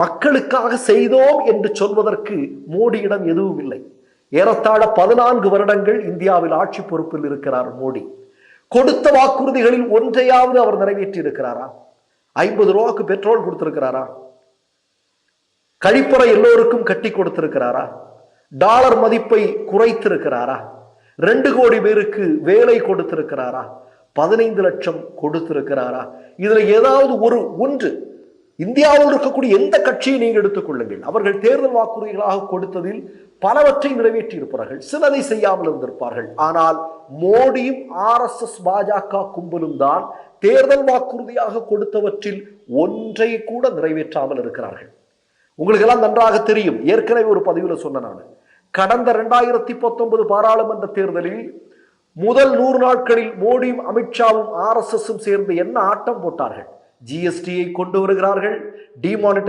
மக்களுக்காக செய்தோம் என்று சொல்வதற்கு மோடியிடம் எதுவும் இல்லை. ஏறத்தாழ 14 வருடங்கள் இந்தியாவில் ஆட்சி பொறுப்பில் இருக்கிறார் மோடி. கொடுத்த வாக்குறுதிகளில் ஒன்றையாவது அவர் நிறைவேற்றி இருக்கிறாரா? 50 ரூபாய்க்கு பெட்ரோல் கொடுத்திருக்கிறாரா? கழிப்பறை எல்லோருக்கும் கட்டி கொடுத்திருக்கிறாரா? டாலர் மதிப்பை குறைத்திருக்கிறாரா? 2 கோடி பேருக்கு வேலை கொடுத்திருக்கிறாரா? 15 லட்சம் கொடுத்திருக்கிறாரா? இதுல ஏதாவது ஒன்று இந்தியாவில் இருக்கக்கூடிய எந்த கட்சியை நீங்கள் எடுத்துக்கொள்ளுங்கள், அவர்கள் தேர்தல் வாக்குறுதிகளாக கொடுத்ததில் பலவற்றை நிறைவேற்றி இருப்பார்கள், சிலதை செய்யாமல் இருந்திருப்பார்கள். ஆனால் மோடியும் RSS பாஜக கும்பலும் தான் தேர்தல் வாக்குறுதியாக கொடுத்தவற்றில் ஒன்றை கூட நிறைவேற்றாமல் இருக்கிறார்கள். உங்களுக்கு எல்லாம் நன்றாக தெரியும், ஏற்கனவே ஒரு பதிவில் சொன்ன நான், கடந்த 2019 பாராளுமன்ற தேர்தலில் முதல் 100 நாட்களில் மோடியும் அமித்ஷாவும் RSSம் சேர்ந்து என்ன ஆட்டம் போட்டார்கள். GSTயை கொண்டு வருகிறார்கள், டிமானிட்டை